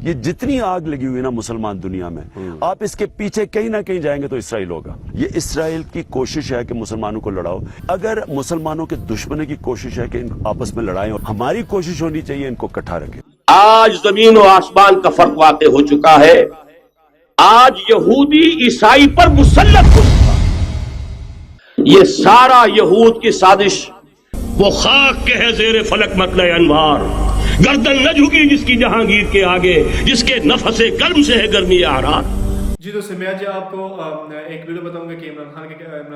یہ جتنی آگ لگی ہوئی نا مسلمان دنیا میں، آپ اس کے پیچھے کہیں نہ کہیں جائیں گے تو اسرائیل ہوگا۔ یہ اسرائیل کی کوشش ہے کہ مسلمانوں کو لڑاؤ۔ اگر مسلمانوں کے دشمنی کی کوشش ہے کہ ان آپس میں لڑائیں، اور ہماری کوشش ہونی چاہیے ان کو اکٹھا رکھیں۔ آج زمین و آسمان کا فرق واقع ہو چکا ہے۔ آج یہودی عیسائی پر مسلط ہو چکا ہے۔ یہ سارا یہود کی سازش، وہ خاک کے ہے زیر فلک مطلع انوار، گردن نہ جھکی جس کی جہانگیر کے آگے، جس کے نفس گرم سے ہے گرمی آرات۔ جی دوستو، میں آج آپ کو ایک ویڈیو بتاؤں گا کہ عمران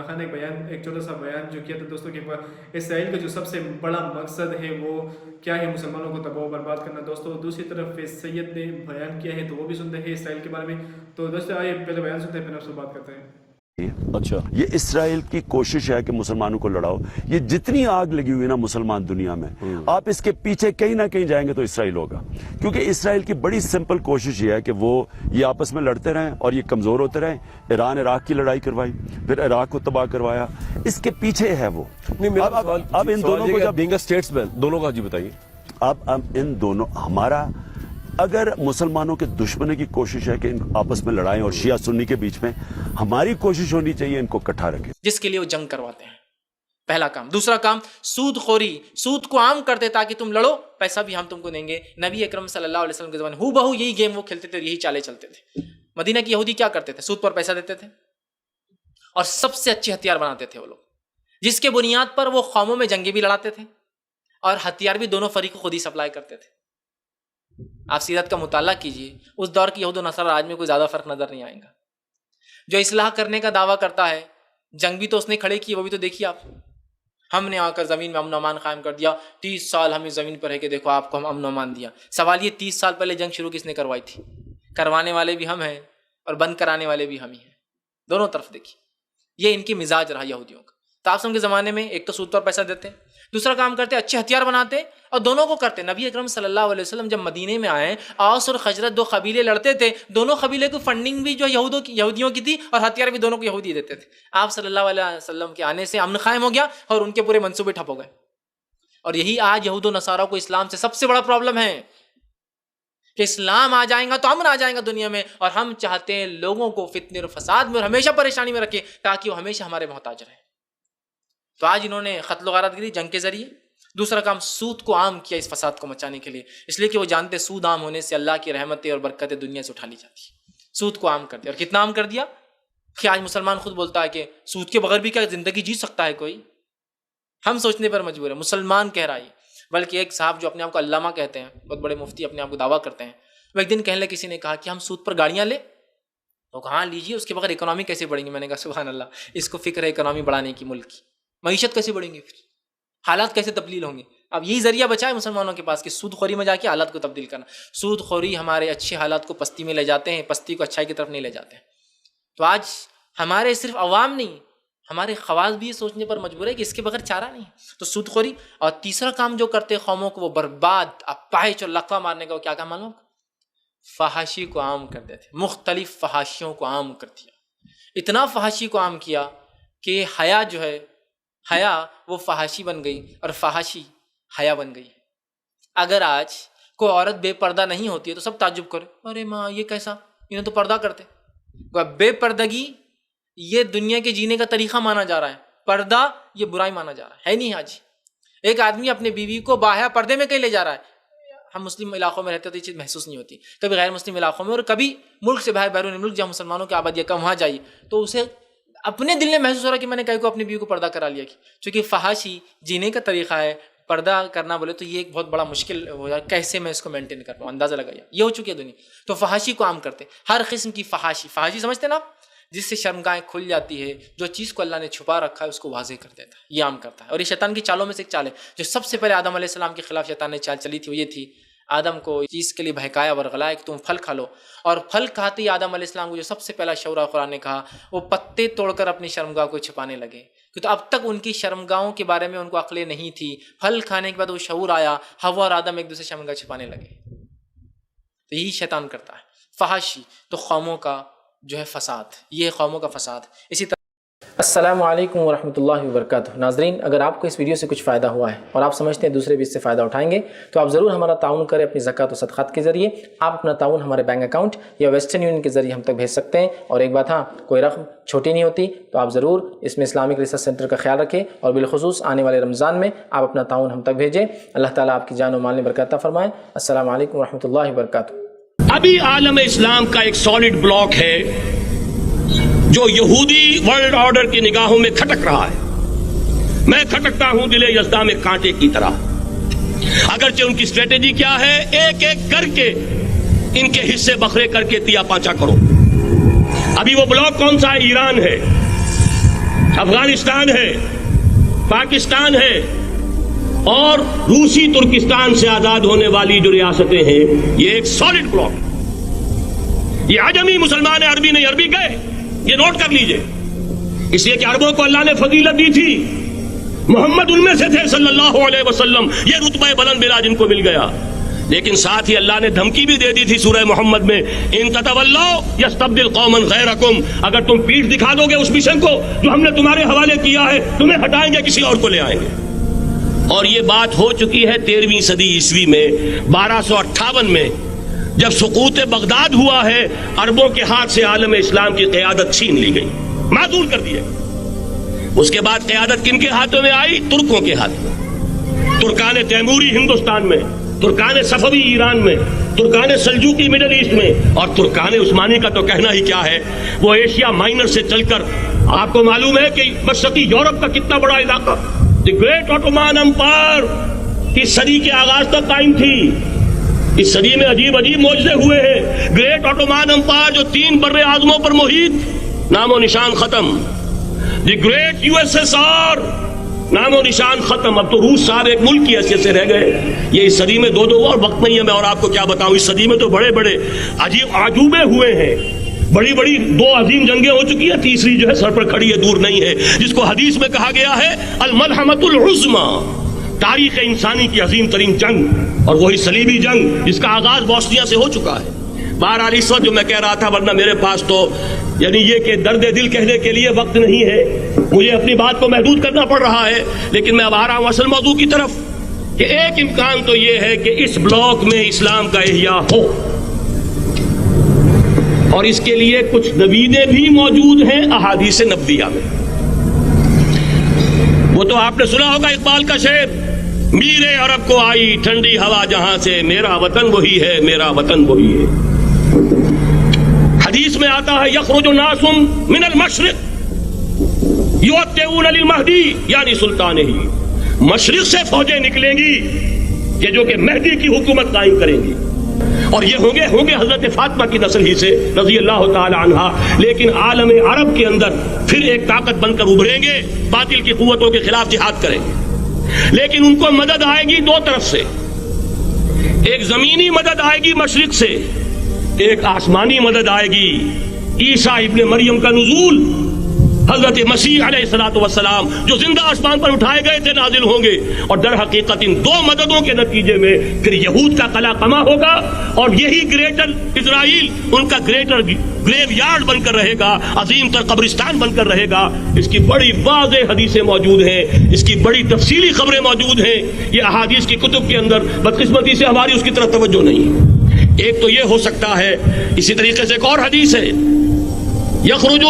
خان نے ایک چھوٹا سا بیان جو کیا تھا دوستوں کہ اسرائیل کا جو سب سے بڑا مقصد ہے وہ کیا ہے، مسلمانوں کو تباہ و برباد کرنا۔ دوستو دوسری طرف سید نے بیان کیا ہے تو وہ بھی سنتے ہیں اسرائیل کے بارے میں۔ تو دوستو آئیے پہلے بیان سنتے ہیں پھر آپ سے بات کرتے ہیں۔ اچھا، یہ اسرائیل کی کوشش ہے کہ مسلمانوں کو لڑاؤ۔ یہ جتنی آگ لگی ہوئی نا مسلمان دنیا میں، آپ اس کے پیچھے کہیں نہ کہیں جائیں گے تو اسرائیل ہوگا، کیونکہ اسرائیل کی بڑی سمپل کوشش یہ ہے کہ وہ یہ آپس میں لڑتے رہیں اور یہ کمزور ہوتے رہیں۔ ایران عراق کی لڑائی کروائی، پھر عراق کو تباہ کروایا، اس کے پیچھے ہے وہ۔ اب ان دونوں کو جب بینگ اے اسٹیٹسمین دونوں کا جی بتائیے۔ اب ان دونوں ہمارا، اگر مسلمانوں کے دشمنی کی کوشش ہے کہ ان آپس میں لڑائیں اور شیعہ سنی کے بیچ میں، ہماری کوشش ہونی چاہیے ان کو اکٹھا رکھیں۔ جس کے لیے وہ جنگ کرواتے ہیں، پہلا کام۔ دوسرا کام سود خوری، سود کو عام کرتے تاکہ تم لڑو، پیسہ بھی ہم تم کو دیں گے۔ نبی اکرم صلی اللہ علیہ وسلم کے زمانے ہو بہو یہی گیم وہ کھیلتے تھے اور یہی چالیں چلتے تھے۔ مدینہ کی یہودی کیا کرتے تھے؟ سود پر پیسہ دیتے تھے اور سب سے اچھے ہتھیار بناتے تھے وہ لوگ، جس کے بنیاد پر وہ قوموں میں جنگیں بھی لڑاتے تھے اور ہتھیار بھی دونوں فریق کو خود ہی سپلائی کرتے تھے۔ آپ سیرت کا مطالعہ کیجئے، اس دور کی یہود و نصارہ آج میں کوئی زیادہ فرق نظر نہیں آئے گا۔ جو اصلاح کرنے کا دعویٰ کرتا ہے، جنگ بھی تو اس نے کھڑے کی، وہ بھی تو دیکھیے آپ۔ ہم نے آ کر زمین میں امن و امان قائم کر دیا، 30 سال ہم اس زمین پر ہے کہ دیکھو آپ کو ہم امن و امان دیا۔ سوال یہ 30 سال پہلے جنگ شروع کس نے کروائی تھی؟ کروانے والے بھی ہم ہیں اور بند کرانے والے بھی ہم ہی ہیں، دونوں طرف دیکھیے۔ یہ ان کی مزاج رہا یہودیوں کا۔ تعصب کے زمانے میں ایک تو سود پر پیسہ دیتے، دوسرا کام کرتے اچھے ہتھیار بناتے اور دونوں کو کرتے۔ نبی اکرم صلی اللہ علیہ وسلم جب مدینے میں آئے، اوس اور خزرج دو قبیلے لڑتے تھے، دونوں قبیلے کو فنڈنگ بھی جو یہودیوں کی تھی اور ہتھیار بھی دونوں کو یہودی دیتے تھے۔ آپ صلی اللہ علیہ وسلم کے آنے سے امن قائم ہو گیا اور ان کے پورے منصوبے ٹھپ ہو گئے۔ اور یہی آج یہود و نصارہ کو اسلام سے سب سے بڑا پرابلم ہے کہ اسلام آ جائیں گا تو امن آ جائیں گا دنیا میں، اور ہم چاہتے ہیں لوگوں کو فتنے اور فساد میں اور ہمیشہ پریشانی میں رکھیں تاکہ وہ ہمیشہ ہمارے محتاج رہیں۔ تو آج انہوں نے قتل و غارت گری جنگ کے ذریعے، دوسرا کام سود کو عام کیا اس فساد کو مچانے کے لیے، اس لیے کہ وہ جانتے سود عام ہونے سے اللہ کی رحمتیں اور برکتیں دنیا سے اٹھا لی جاتی ہے۔ سود کو عام کر دیا، اور کتنا عام کر دیا کہ آج مسلمان خود بولتا ہے کہ سود کے بغیر بھی کیا زندگی جی سکتا ہے کوئی؟ ہم سوچنے پر مجبور ہیں، مسلمان کہہ رہا ہے۔ بلکہ ایک صاحب جو اپنے آپ کو علامہ کہتے ہیں، بہت بڑے مفتی اپنے آپ کو دعویٰ کرتے ہیں، وہ ایک دن کہنے لگے، کسی نے کہا کہ ہم سود پر گاڑیاں لیں، تو کہاں لیجیے، اس کے بغیر اکنامی کیسے بڑھیں گی؟ میں نے کہا سبحان اللہ، اس کو فکر ہے اکنامی بڑھانے کی، ملک کی معیشت کیسے بڑھیں گی، پھر حالات کیسے تبدیل ہوں گے؟ اب یہی ذریعہ بچا ہے مسلمانوں کے پاس کہ سود خوری میں جا کے حالات کو تبدیل کرنا۔ سود خوری ہمارے اچھے حالات کو پستی میں لے جاتے ہیں، پستی کو اچھائی کی طرف نہیں لے جاتے ہیں۔ تو آج ہمارے صرف عوام نہیں، ہمارے خواص بھی یہ سوچنے پر مجبور ہے کہ اس کے بغیر چارہ نہیں ہے۔ تو سود خوری، اور تیسرا کام جو کرتے قوموں کو وہ برباد، اپاہج اور لقوہ مارنے کا، وہ کیا کام معلوم؟ فحاشی کو عام کر دیتے، مختلف فحاشیوں کو عام کر دیا۔ اتنا فحاشی کو عام کیا کہ حیا جو ہے، حیا وہ فحاشی بن گئی اور فحاشی حیا بن گئی۔ اگر آج کوئی عورت بے پردہ نہیں ہوتی ہے تو سب تعجب کرے، ارے ماں یہ کیسا، انہیں تو پردہ کرتے۔ بے پردگی یہ دنیا کے جینے کا طریقہ مانا جا رہا ہے، پردہ یہ برائی مانا جا رہا ہے نہیں۔ آج ایک آدمی اپنے بیوی کو باہر پردے میں کہیں لے جا رہا ہے۔ ہم مسلم علاقوں میں رہتے تو یہ چیز محسوس نہیں ہوتی، کبھی غیر مسلم علاقوں میں اور کبھی ملک سے باہر، بیرون ملک جہاں مسلمانوں کی آبادی کم، وہاں جائیے تو اسے اپنے دل میں محسوس ہو رہا ہے کہ میں نے کہیں کو اپنی بیوی کو پردہ کرا لیا، چونکہ فحاشی جینے کا طریقہ ہے۔ پردہ کرنا بولے تو یہ ایک بہت بڑا مشکل ہو جائے، کیسے میں اس کو مینٹین کر پاؤں، اندازہ لگائیے، یہ ہو چکی ہے دنیا۔ تو فحاشی کو عام کرتے، ہر قسم کی فحاشی، فحاشی سمجھتے ہیں نا آپ، جس سے شرمگاہیں کھل جاتی ہے، جو چیز کو اللہ نے چھپا رکھا ہے اس کو واضح کر دیتا ہے، یہ عام کرتا ہے۔ اور یہ شیطان کی چالوں میں سے ایک چال ہے جو سب سے پہلے آدم علیہ السلام کے خلاف شیطان نے چال چلی تھی، وہ یہ تھی، آدم کو اس چیز کے لیے بہکایا ورغلایا کہ تم پھل کھا لو، اور پھل کھاتے ہی آدم علیہ السلام کو جو سب سے پہلا شعور قرآن نے کہا، وہ پتے توڑ کر اپنی شرمگاہ کو چھپانے لگے، کیونکہ اب تک ان کی شرمگاہوں کے بارے میں ان کو عقلیں نہیں تھی۔ پھل کھانے کے بعد وہ شعور آیا، حوا اور آدم ایک دوسرے شرمگاہ چھپانے لگے۔ تو یہی شیطان کرتا ہے، فحاشی تو قوموں کا جو ہے فساد، یہ قوموں کا فساد۔ اسی طرح السلام علیکم ورحمۃ اللہ وبرکاتہ. ناظرین، اگر آپ کو اس ویڈیو سے کچھ فائدہ ہوا ہے اور آپ سمجھتے ہیں دوسرے بھی اس سے فائدہ اٹھائیں گے تو آپ ضرور ہمارا تعاون کریں اپنی زکوٰۃ و صدقات کے ذریعے. آپ اپنا تعاون ہمارے بینک اکاؤنٹ یا ویسٹرن یونین کے ذریعے ہم تک بھیج سکتے ہیں. اور ایک بات، ہاں، کوئی رقم چھوٹی نہیں ہوتی، تو آپ ضرور اس میں اسلامک ریسرچ سینٹر کا خیال رکھیں اور بالخصوص آنے والے رمضان میں آپ اپنا تعاون ہم تک بھیجیں. اللہ تعالیٰ آپ کی جان و مال میں برکت عطا فرمائے. السلام علیکم ورحمۃ اللہ وبرکاتہ. ابھی عالم اسلام کا ایک سالڈ بلاک ہے جو یہودی ورلڈ آرڈر کی نگاہوں میں کھٹک رہا ہے. میں کھٹکتا ہوں دل یزداں میں کانٹے کی طرح. اگرچہ ان کی اسٹریٹجی کیا ہے، ایک ایک کر کے ان کے حصے بکھرے کر کے تیا پانچا کرو. ابھی وہ بلاک کون سا ہے؟ ایران ہے، افغانستان ہے، پاکستان ہے اور روسی ترکستان سے آزاد ہونے والی جو ریاستیں ہیں. یہ ایک سالڈ بلاک. یہ عجمی مسلمان عربی نہیں، عربی گئے، یہ نوٹ کر لیجئے. اس لیے کہ عربوں کو اللہ نے فضیلت دی تھی، محمد ان میں سے تھے صلی اللہ علیہ وسلم، یہ رتبہ بلند ملا جن کو مل گیا. لیکن ساتھ ہی اللہ نے دھمکی بھی دے دی تھی سورہ محمد میں، ان تتولوا یستبدل قوما غیرکم، اگر تم پیٹھ دکھا دو گے اس مشن کو جو ہم نے تمہارے حوالے کیا ہے، تمہیں ہٹائیں گے، کسی اور کو لے آئیں گے. اور یہ بات ہو چکی ہے 13ویں صدی عیسوی میں. 1258 میں جب سقوط بغداد ہوا ہے، عربوں کے ہاتھ سے عالم اسلام کی قیادت چھین لی گئی، معزول کر دیے. اس کے بعد قیادت کن کے ہاتھوں میں آئی؟ ترکوں کے ہاتھ میں. ترکان تیموری ہندوستان میں، ترکان صفوی ایران میں، ترکان سلجوقی مڈل ایسٹ میں، اور ترکان عثمانی کا تو کہنا ہی کیا ہے. وہ ایشیا مائنر سے چل کر، آپ کو معلوم ہے کہ مشرقی یورپ کا کتنا بڑا علاقہ، دی گریٹ آٹومان امپائر اس صدی کے آغاز تک قائم تھی. اس صدی میں عجیب عجیب معجزے ہوئے ہیں. گریٹ آٹومان امپائر جو 3 بر اعظموں پر محیط، نام و نشان ختم. The great U S S R, نام و نشان ختم. اب تو روس صاحب ایک ملک کی حیثیت سے رہ گئے. یہ اس صدی میں 2 اور وقت نہیں ہے، میں اور آپ کو کیا بتاؤں. اس صدی میں تو بڑے بڑے عجیب عجوبے ہوئے ہیں. بڑی بڑی 2 عظیم جنگیں ہو چکی ہیں، تیسری جو ہے سر پر کھڑی ہے، دور نہیں ہے، جس کو حدیث میں کہا گیا ہے الملحمۃ العظمیٰ، تاریخ انسانی کی عظیم ترین جنگ، اور وہی صلیبی جنگ جس کا آغاز بوسنیا سے ہو چکا ہے. بہرحال اس وقت جو میں کہہ رہا تھا، ورنہ میرے پاس تو یعنی یہ کہ درد دل کہنے کے لیے وقت نہیں ہے، مجھے اپنی بات کو محدود کرنا پڑ رہا ہے. لیکن میں اب آ رہا ہوں اصل موضوع کی طرف، کہ ایک امکان تو یہ ہے کہ اس بلاک میں اسلام کا احیاء ہو، اور اس کے لیے کچھ نویدیں بھی موجود ہیں احادیث نبویہ میں. وہ تو آپ نے سنا ہوگا اقبال کا شعر، میرے عرب کو آئی ٹھنڈی ہوا جہاں سے، میرا وطن وہی ہے، میرا وطن وہی ہے. حدیث میں آتا ہے یخرج ناس من المشرق یؤتون للمہدی یعنی سلطان ہی، مشرق سے فوجیں نکلیں گی کہ جو کہ مہدی کی حکومت قائم کریں گی، اور یہ ہوں گے حضرت فاطمہ کی نسل ہی سے رضی اللہ تعالی عنہا. لیکن عالم عرب کے اندر پھر ایک طاقت بن کر ابھریں گے، باطل کی قوتوں کے خلاف جہاد کریں گے. لیکن ان کو مدد آئے گی 2 طرف سے، ایک زمینی مدد آئے گی مشرق سے، ایک آسمانی مدد آئے گی. عیسیٰ ابن مریم کا نزول، حضرت مسیح علیہ الصلوۃ والسلام جو زندہ آسمان پر اٹھائے گئے تھے، نازل ہوں گے. اور در حقیقت ان 2 مددوں کے نتیجے میں پھر یہود کا قلعہ قمع ہوگا، اور یہی گریٹر اسرائیل ان کا گریٹر گریو یارڈ بن کر رہے گا، عظیم تر قبرستان بن کر رہے گا. اس کی بڑی واضح حدیثیں موجود ہیں، اس کی بڑی تفصیلی خبریں موجود ہیں. یہ احادیث کی کتب کے اندر بدقسمتی سے ہماری اس کی طرف توجہ نہیں. ایک تو یہ ہو سکتا ہے. اسی طریقے سے ایک اور حدیث ہے، یخرج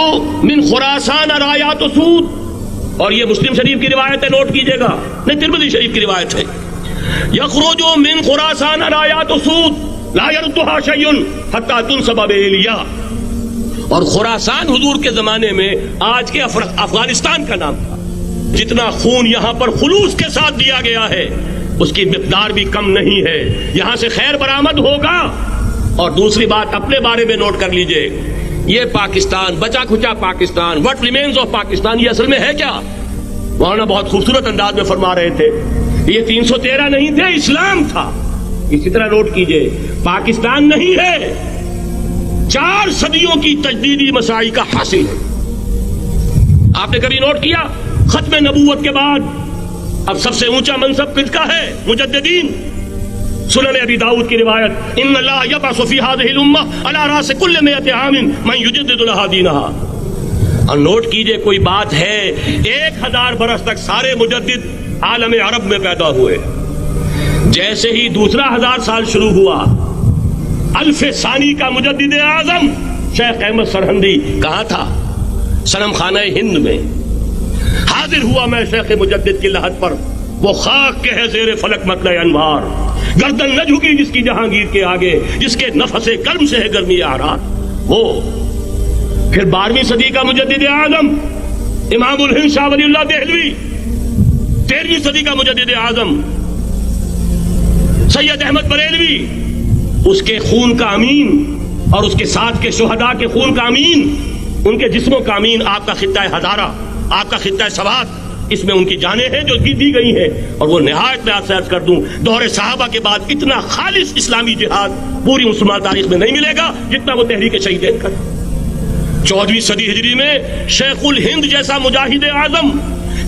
من خراسان رایات سود، اور یہ مسلم شریف کی روایت ہے، نوٹ کیجئے گا، نہیں ترمذی شریف کی روایت ہے. یخرج من خراسان رایات سود لا يردها شيء حتى تنصب بإيلیا. اور خراسان حضور کے زمانے میں آج کے افغانستان کا نام تھا. جتنا خون یہاں پر خلوص کے ساتھ دیا گیا ہے اس کی مقدار بھی کم نہیں ہے. یہاں سے خیر برآمد ہوگا. اور دوسری بات اپنے بارے میں نوٹ کر لیجئے، یہ پاکستان، بچا کھچا Pakistan, what remains of Pakistan, یہ اصل میں ہے کیا؟ مولانا بہت خوبصورت انداز میں فرما رہے تھے، یہ 313 نہیں تھے، اسلام تھا. اسی طرح نوٹ کیجئے، پاکستان نہیں ہے، 4 صدیوں کی تجدیدی مساعی کا حاصل ہے. آپ نے کبھی نوٹ کیا ختم نبوت کے بعد اب سب سے اونچا منصب کس کا ہے؟ مجددین. سنن ابی داؤد کی روایت، ان اللہ یبعث فی هذه الامہ علی راس کل 100 عام من یجدد لها دینها. اور نوٹ کیجئے کوئی بات ہے 1000 برس تک سارے مجدد عالم عرب میں پیدا ہوئے، جیسے ہی دوسرا 1000 سال شروع ہوا، الف ثانی کا مجدد اعظم شیخ احمد سرہندی کہاں تھا؟ صنم خانہ ہند میں حاضر ہوا میں شیخ مجدد کی لحد پر، وہ خاک کے ہے زیر فلک مطلع انوار، گردن نہ جھکی جس کی جہانگیر کے آگے، جس کے نفس گرم سے ہے گرمی آرات وہ۔ پھر 12ویں صدی کا مجدد اعظم امام الہند شاہ ولی اللہ دہلوی، 13ویں صدی کا مجدد اعظم سید احمد بریلوی، اس کے خون کا امین اور اس کے ساتھ کے شہداء کے خون کا امین، ان کے جسموں کا امین آپ کا خطہ ہزارہ، آپ کا خطہ سوات، اس میں ان کی جانیں ہیں جو دی گئی ہیں۔ اور وہ نہایت میں آپ سے عرض کر دوں، دور صحابہ کے بعد اتنا خالص اسلامی جہاد پوری مسلمان تاریخ میں نہیں ملے گا جتنا وہ تحریک شہیدین کا۔ 14ویں صدی ہجری میں شیخ الہند جیسا مجاہد اعظم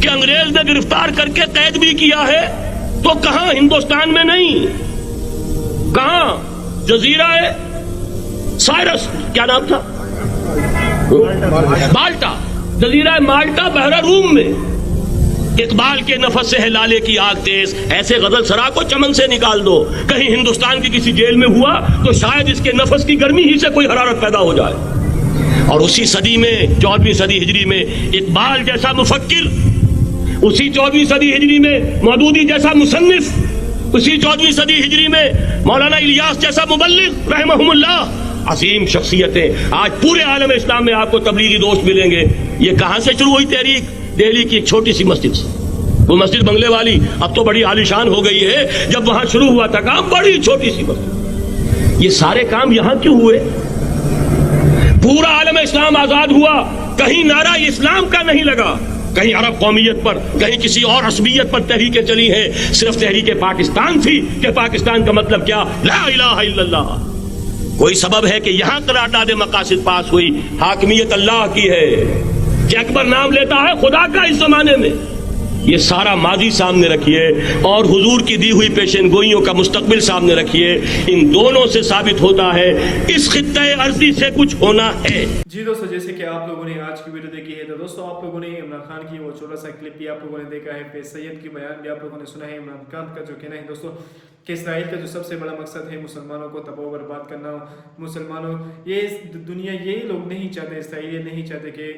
کہ انگریز نے گرفتار کر کے قید بھی کیا ہے، تو کہاں ہندوستان میں نہیں، کہاں جزیرہ ہے سائرس، کیا نام تھا، مالٹا، جزیرہ مالٹا بحر روم میں۔ اقبال کے نفس سے ہے لالے کی آگ تیز، ایسے غزل سرا کو چمن سے نکال دو، کہیں ہندوستان کی کسی جیل میں ہوا تو شاید اس کے نفس کی گرمی ہی سے کوئی حرارت پیدا ہو جائے۔ اور اسی صدی میں 14ویں صدی ہجری میں اقبال جیسا مفکر، اسی 14ویں صدی ہجری میں مودودی جیسا مصنف، اسی 14ویں صدی ہجری میں مولانا الیاس جیسا مبلغ رحمہم اللہ، عظیم شخصیتیں آج پورے عالم اسلام میں آپ کو تبلیغی دوست ملیں گے۔ یہ کہاں سے شروع ہوئی تحریک؟ دہلی کی ایک چھوٹی سی مسجد سے، وہ مسجد بنگلے والی اب تو بڑی عالیشان ہو گئی ہے، جب وہاں شروع ہوا تھا کام بڑی چھوٹی سی مسجد۔ یہ سارے کام یہاں کیوں ہوئے؟ پورا عالم اسلام آزاد ہوا، کہیں نعرہ اسلام کا نہیں لگا، کہیں عرب قومیت پر، کہیں کسی اور عصبیت پر تحریکیں چلی ہیں، صرف تحریک پاکستان تھی کہ پاکستان کا مطلب کیا؟ لا الہ الا اللہ۔ کوئی سبب ہے کہ یہاں قرارداد مقاصد پاس ہوئی، حاکمیت اللہ کی ہے، کہ اکبر نام لیتا ہے خدا کا اس زمانے میں۔ یہ سارا ماضی سامنے رکھیے اور حضور کی دی ہوئی پیشن گوئیوں کا مستقبل سامنے رکھیے، ان دونوں سے ثابت ہوتا ہے اس خطہ ارضی سے کچھ ہونا ہے۔ جی دوستو، جیسے کہ آپ لوگوں نے آج کی ویڈیو دیکھی ہے، تو دوستو آپ لوگوں نے عمران خان کی وہ چھوٹا سا کلپ بھی آپ لوگوں نے دیکھا ہے، فیض سید کی بیان بھی آپ لوگوں نے سنا ہے۔ عمران خان کا جو کہنا ہے دوستو کہ اسرائیل کا جو سب سے بڑا مقصد ہے مسلمانوں کو تباہ و برباد کرنا، مسلمانوں یہ دنیا یہی لوگ نہیں چاہتے، اسرائیل یہ نہیں چاہتے کہ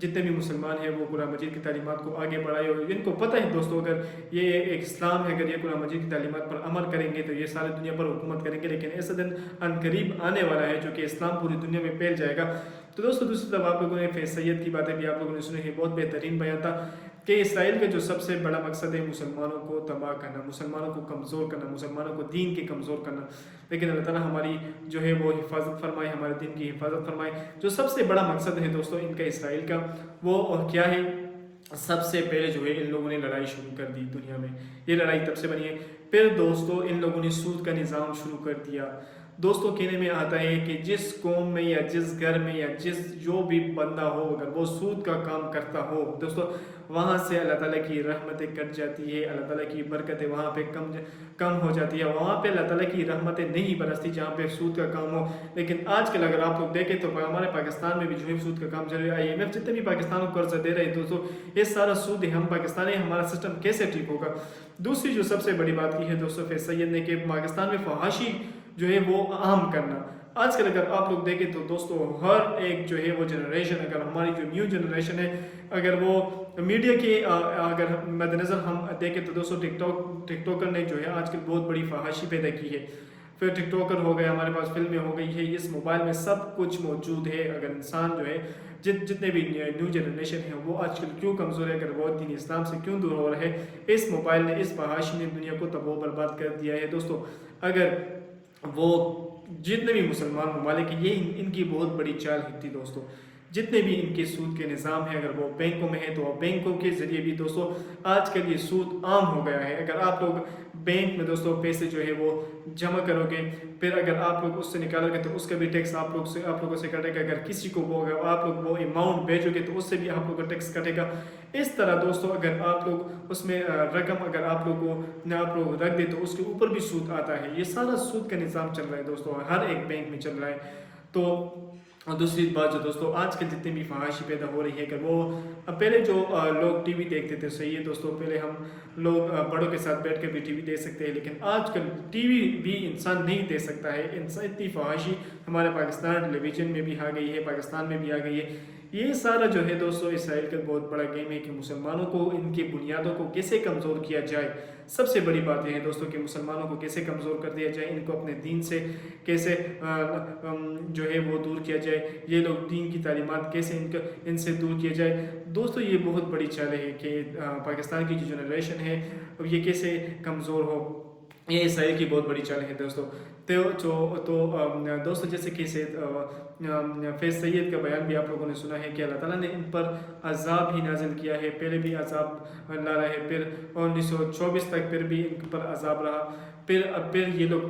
جتنے بھی مسلمان ہیں وہ قرآن مجید کی تعلیمات کو آگے بڑھائے، اور ان کو پتہ ہے دوستو اگر یہ ایک اسلام ہے، اگر یہ قرآن مجید کی تعلیمات پر عمل کریں گے تو یہ سارے دنیا پر حکومت کریں گے، لیکن ایسا دن ان قریب آنے والا ہے جو کہ اسلام پوری دنیا میں پھیل جائے گا۔ تو دوستو دوسری طرف آپ لوگوں نے فیض سید کی باتیں بھی آپ لوگوں نے سنی ہے، بہت بہترین بیان تھا کہ اسرائیل کا جو سب سے بڑا مقصد ہے مسلمانوں کو تباہ کرنا، مسلمانوں کو کمزور کرنا، مسلمانوں کو دین کے کمزور کرنا، لیکن اللہ تعالیٰ ہماری جو ہے وہ حفاظت فرمائے، ہمارے دین کی حفاظت فرمائے۔ جو سب سے بڑا مقصد ہے دوستو ان کا اسرائیل کا، وہ کیا ہے؟ سب سے پہلے جو ہے ان لوگوں نے لڑائی شروع کر دی دنیا میں، یہ لڑائی تب سے بنی ہے۔ پھر دوستو ان لوگوں نے سود کا نظام شروع کر دیا۔ دوستو کہنے میں آتا ہے کہ جس قوم میں یا جس گھر میں یا جو بھی بندہ ہو اگر وہ سود کا کام کرتا ہو دوستو، وہاں سے اللہ تعالیٰ کی رحمتیں کٹ جاتی ہے، اللہ تعالیٰ کی برکتیں وہاں پہ کم ہو جاتی ہے، وہاں پہ اللہ تعالیٰ کی رحمتیں نہیں برستی جہاں پہ سود کا کام ہو۔ لیکن آج کل اگر آپ لوگ دیکھیں تو ہمارے پاکستان میں بھی جو ہے سود کا کام چل رہا ہے، IMF جتنے بھی پاکستان کو قرضہ دے رہے ہیں دوستو، یہ سارا سود ہے۔ ہم پاکستانی، ہمارا سسٹم کیسے ٹھیک ہوگا؟ دوسری جو سب سے بڑی بات کی ہے دوستو فیض سید نے کہ پاکستان میں فحاشی جو ہے وہ عام کرنا۔ آج کل اگر آپ لوگ دیکھیں تو دوستو ہر ایک جو ہے وہ جنریشن، اگر ہماری جو نیو جنریشن ہے، اگر وہ میڈیا کے اگر مد نظر ہم دیکھیں تو دوستو ٹک ٹاکر نے جو ہے آج کل بہت بڑی فحاشی پیدا کی ہے۔ پھر ٹک ٹاکر ہو گیا، ہمارے پاس فلمیں ہو گئی ہے، اس موبائل میں سب کچھ موجود ہے۔ اگر انسان جو ہے جتنے بھی نیو جنریشن ہے وہ آج کل کیوں کمزور ہے، اگر وہ دین اسلام سے کیوں دور ہو رہا ہے، اس موبائل نے، اس فحاشی نے دنیا کو تباہ و برباد کر دیا ہے دوستو۔ اگر وہ جتنے بھی مسلمان ممالک ہیں، یہ ان کی بہت بڑی چال تھی دوستو۔ جتنے بھی ان کے سود کے نظام ہیں، اگر وہ بینکوں میں ہیں تو بینکوں کے ذریعے بھی دوستو آج کل یہ سود عام ہو گیا ہے۔ اگر آپ لوگ بینک میں دوستو پیسے جو ہے وہ جمع کرو گے، پھر اگر آپ لوگ اس سے نکالو گے تو اس کا بھی ٹیکس آپ لوگوں سے کٹے گا۔ اگر کسی کو آپ لوگ وہ اماؤنٹ بھیجو گے تو اس سے بھی آپ لوگوں کا ٹیکس کٹے گا۔ اس طرح دوستو اگر آپ لوگ اس میں رقم اگر آپ لوگ رکھ دے تو اس کے اوپر بھی سود آتا ہے۔ یہ سارا سود کا نظام چل رہا ہے دوستو، ہر ایک بینک میں چل رہا ہے۔ تو اور دوسری بات جو دوستوں آج کل جتنی بھی فحاشی پیدا ہو رہی ہے کہ وہ پہلے جو لوگ ٹی وی دیکھتے تھے، صحیح ہے دوستوں، پہلے ہم لوگ بڑوں کے ساتھ بیٹھ کر بھی ٹی وی دیکھ سکتے ہیں، لیکن آج کل ٹی وی بھی انسان نہیں دیکھ سکتا ہے۔ انسان اتنی فحاشی ہمارے پاکستان ٹیلی ویژن میں بھی آ گئی ہے، پاکستان میں بھی آ گئی ہے۔ یہ سارا جو ہے دوستوں اسرائیل کا بہت بڑا گیم ہے کہ مسلمانوں کو ان کی بنیادوں کو کیسے کمزور کیا جائے۔ سب سے بڑی بات یہ ہے دوستوں کہ مسلمانوں کو کیسے کمزور کر دیا جائے، ان کو اپنے دین سے کیسے جو ہے وہ دور کیا جائے، یہ لوگ دین کی تعلیمات کیسے ان سے دور کیا جائے۔ دوستوں یہ بہت بڑی چال ہے کہ پاکستان کی جو جنریشن ہے یہ کیسے کمزور ہو، یہ اسرائیل کی بہت بڑی چال ہے دوستوں۔ تو دوستوں جیسے کہ فیض سید کا بیان بھی آپ لوگوں نے سنا ہے کہ اللہ تعالیٰ نے ان پر عذاب ہی نازل کیا ہے، پہلے بھی عذاب لا رہا ہے، پھر 1924 تک پھر بھی ان پر عذاب رہا، پھر یہ لوگ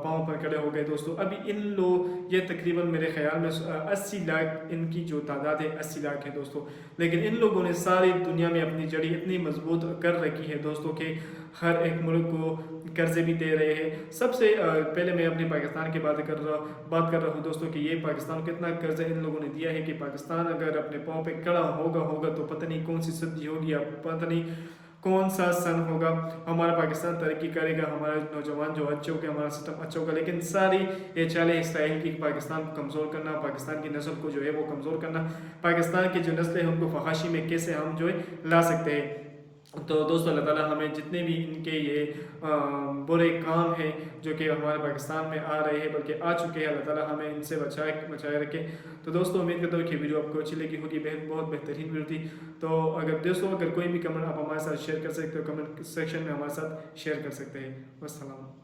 پاؤں پر کھڑے ہو گئے دوستوں۔ ابھی ان لوگ یہ تقریباً میرے خیال میں 80 لاکھ ان کی جو تعداد ہے 80 لاکھ ہے دوستوں، لیکن ان لوگوں نے ساری دنیا میں اپنی جڑی اتنی مضبوط کر رکھی ہے دوستوں کہ ہر ایک ملک کو قرضے بھی دے رہے ہیں۔ سب سے پہلے میں اپنے پاکستان کی بات کر رہا ہوں دوستوں کہ یہ پاکستان کو اتنا قرضہ ان لوگوں نے دیا ہے کہ پاکستان اگر اپنے پاؤں پہ کھڑا ہوگا تو پتہ نہیں کون سی صدی ہوگی یا پتہ نہیں کون سا سن ہوگا، ہمارا پاکستان ترقی کرے گا، ہمارا نوجوان جو اچھے ہوگا، ہمارا سسٹم اچھا ہوگا۔ لیکن ساری یہ چالیں اسرائیل کی پاکستان کو کمزور کرنا، پاکستان کی نسل کو جو ہے وہ کمزور کرنا، پاکستان کی جو نسلیں ہیں ان کو فحاشی میں کیسے ہم جو ہے لا سکتے ہیں۔ تو دوستو اللہ تعالیٰ ہمیں جتنے بھی ان کے یہ برے کام ہیں جو کہ ہمارے پاکستان میں آ رہے ہیں بلکہ آ چکے ہیں، اللہ تعالیٰ ہمیں ان سے بچائے رکھے۔ تو دوستو امید کرتا ہوں کہ ویڈیو آپ کو اچھی لگی ہوگی، بہت بہترین ویڈیو تھی۔ تو اگر کوئی بھی کمنٹ آپ ہمارے ساتھ شیئر کر سکتے ہو، کمنٹ سیکشن میں ہمارے ساتھ شیئر کر سکتے ہیں۔ والسلام۔